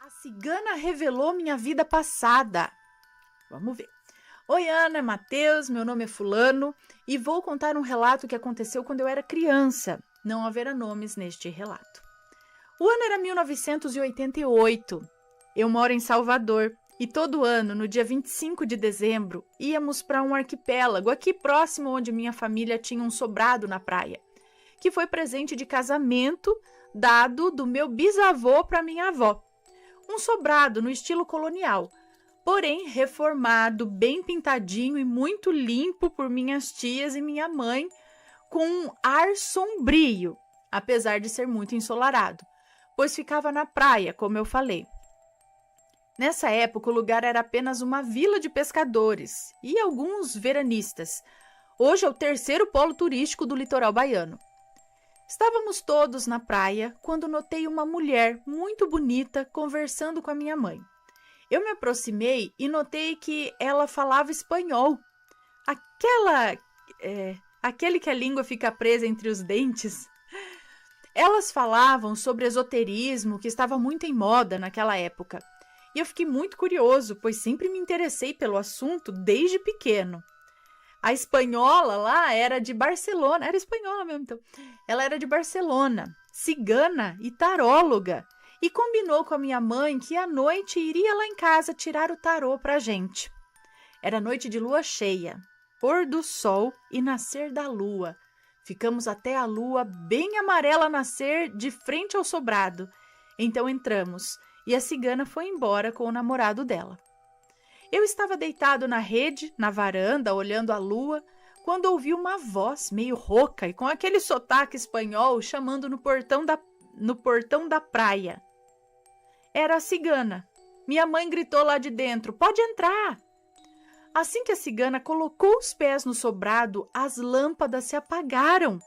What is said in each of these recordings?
A cigana revelou minha vida passada. Vamos ver. Oi, Ana, Matheus, meu nome é Fulano e vou contar um relato que aconteceu quando eu era criança. Não haverá nomes neste relato. O ano era 1988. Eu moro em Salvador e todo ano, no dia 25 de dezembro, íamos para um arquipélago aqui próximo onde minha família tinha um sobrado na praia, que foi presente de casamento dado do meu bisavô para minha avó. Um sobrado no estilo colonial, porém reformado, bem pintadinho e muito limpo por minhas tias e minha mãe, com um ar sombrio, apesar de ser muito ensolarado, pois ficava na praia, como eu falei. Nessa época, o lugar era apenas uma vila de pescadores e alguns veranistas. Hoje é o terceiro polo turístico do litoral baiano. Estávamos todos na praia quando notei uma mulher muito bonita conversando com a minha mãe. Eu me aproximei e notei que ela falava espanhol. Aquele que a língua fica presa entre os dentes. Elas falavam sobre esoterismo, que estava muito em moda naquela época. E eu fiquei muito curioso, pois sempre me interessei pelo assunto desde pequeno. A espanhola lá era de Barcelona, era espanhola mesmo, então. Ela era de Barcelona, cigana e taróloga, e combinou com a minha mãe que à noite iria lá em casa tirar o tarô pra gente. Era noite de lua cheia, pôr do sol e nascer da lua. Ficamos até a lua bem amarela nascer de frente ao sobrado. Então entramos e a cigana foi embora com o namorado dela. Eu estava deitado na rede, na varanda, olhando a lua, quando ouvi uma voz meio rouca e com aquele sotaque espanhol chamando no portão da praia. Era a cigana. Minha mãe gritou lá de dentro, pode entrar! Assim que a cigana colocou os pés no sobrado, as lâmpadas se apagaram,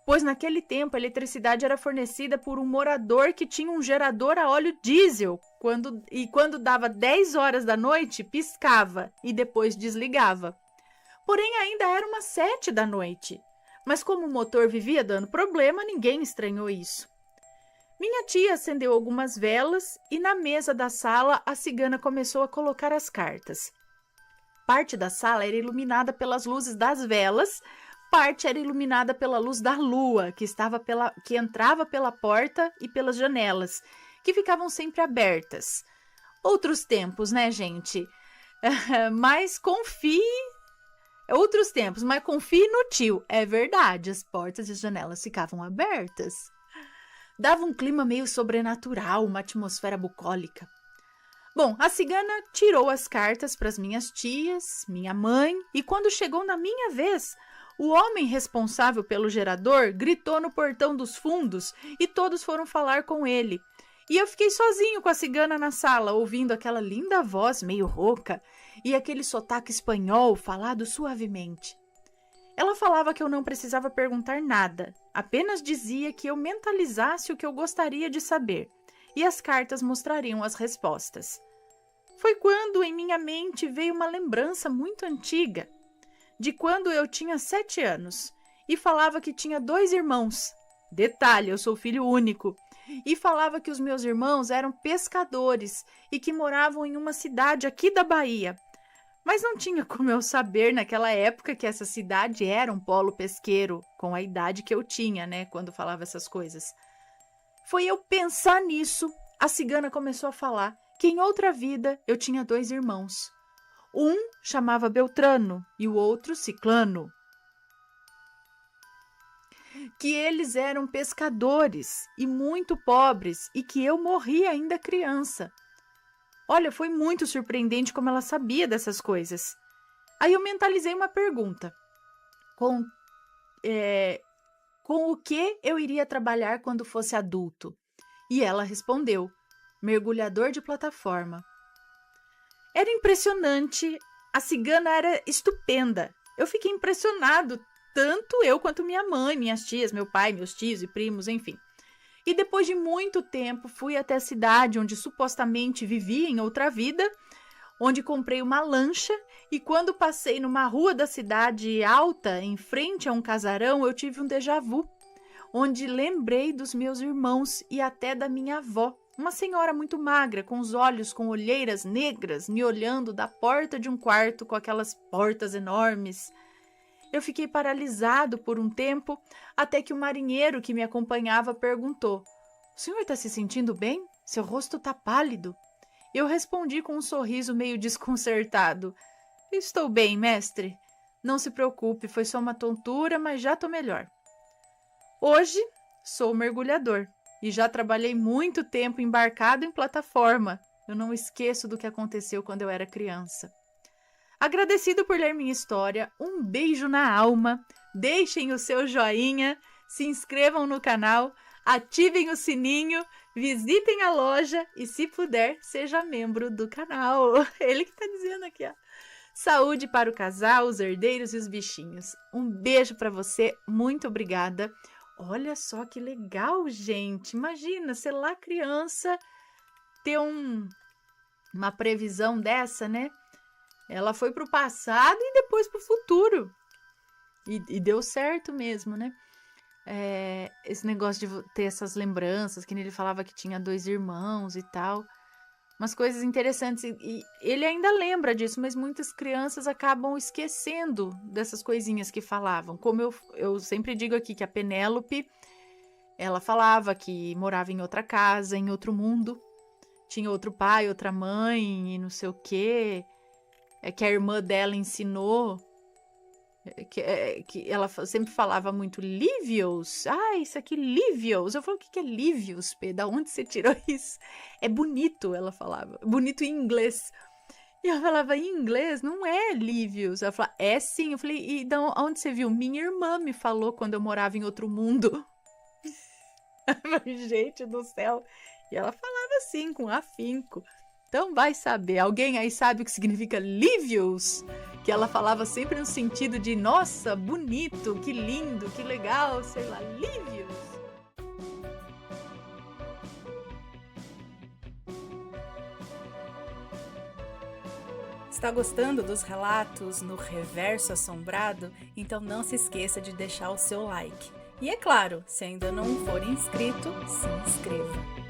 pois naquele tempo a eletricidade era fornecida por um morador que tinha um gerador a óleo diesel, quando dava 10 horas da noite, piscava e depois desligava. Porém, ainda era umas 7 da noite, mas como o motor vivia dando problema, ninguém estranhou isso. Minha tia acendeu algumas velas e na mesa da sala a cigana começou a colocar as cartas. Parte da sala era iluminada pelas luzes das velas, parte era iluminada pela luz da lua, que entrava pela porta e pelas janelas, que ficavam sempre abertas. Outros tempos, né, gente? Mas confie... Outros tempos, mas confie no tio. É verdade, as portas e as janelas ficavam abertas. Dava um clima meio sobrenatural, uma atmosfera bucólica. Bom, a cigana tirou as cartas para as minhas tias, minha mãe, e quando chegou na minha vez, o homem responsável pelo gerador gritou no portão dos fundos e todos foram falar com ele. E eu fiquei sozinho com a cigana na sala, ouvindo aquela linda voz meio rouca e aquele sotaque espanhol falado suavemente. Ela falava que eu não precisava perguntar nada, apenas dizia que eu mentalizasse o que eu gostaria de saber, e as cartas mostrariam as respostas. Foi quando em minha mente veio uma lembrança muito antiga, de quando eu tinha 7 anos, e falava que tinha 2 irmãos. Detalhe, eu sou filho único. E falava que os meus irmãos eram pescadores e que moravam em uma cidade aqui da Bahia. Mas não tinha como eu saber naquela época que essa cidade era um polo pesqueiro, com a idade que eu tinha, né, quando falava essas coisas. Foi eu pensar nisso, a cigana começou a falar que em outra vida eu tinha 2 irmãos. Um chamava Beltrano e o outro Ciclano. Que eles eram pescadores e muito pobres e que eu morri ainda criança. Olha, foi muito surpreendente como ela sabia dessas coisas. Aí eu mentalizei uma pergunta. Com o que eu iria trabalhar quando fosse adulto? E ela respondeu, mergulhador de plataforma. Era impressionante, a cigana era estupenda. Eu fiquei impressionado, tanto eu quanto minha mãe, minhas tias, meu pai, meus tios e primos, enfim. E depois de muito tempo, fui até a cidade onde supostamente vivia em outra vida, onde comprei uma lancha e quando passei numa rua da cidade alta, em frente a um casarão, eu tive um déjà vu, onde lembrei dos meus irmãos e até da minha avó, Uma senhora muito magra, com os olhos com olheiras negras, me olhando da porta de um quarto com aquelas portas enormes. Eu fiquei paralisado por um tempo, até que o marinheiro que me acompanhava perguntou: "O senhor está se sentindo bem? Seu rosto está pálido." Eu respondi com um sorriso meio desconcertado: "Estou bem, mestre. Não se preocupe, foi só uma tontura, mas já estou melhor. Hoje sou mergulhador e já trabalhei muito tempo embarcado em plataforma. Eu não esqueço do que aconteceu quando eu era criança." Agradecido por ler minha história, um beijo na alma, deixem o seu joinha, se inscrevam no canal, ativem o sininho, visitem a loja e, se puder, seja membro do canal. Ele que está dizendo aqui, ó. Saúde para o casal, os herdeiros e os bichinhos. Um beijo para você, muito obrigada. Olha só que legal, gente. Imagina, sei lá, criança ter uma previsão dessa, né? Ela foi para o passado e depois para o futuro. E deu certo mesmo, né? Esse negócio de ter essas lembranças, que ele falava que tinha 2 irmãos e tal. Umas coisas interessantes. E ele ainda lembra disso, mas muitas crianças acabam esquecendo dessas coisinhas que falavam. Como eu sempre digo aqui, que a Penélope, ela falava que morava em outra casa, em outro mundo. Tinha outro pai, outra mãe e não sei o quê. Que a irmã dela ensinou, que ela sempre falava muito Livius. Isso aqui, Livius. Eu falo, o que é Livius, P? Da onde você tirou isso? É bonito, ela falava. Bonito em inglês. E eu falava, em inglês não é Livius. Ela falava, é sim. Eu falei, e da onde você viu? Minha irmã me falou quando eu morava em outro mundo. Gente do céu. E ela falava assim, com afinco. Então vai saber, alguém aí sabe o que significa Livius? Que ela falava sempre no sentido de, nossa, bonito, que lindo, que legal, sei lá, Livius. Está gostando dos relatos no Reverso Assombrado? Então não se esqueça de deixar o seu like. E é claro, se ainda não for inscrito, se inscreva.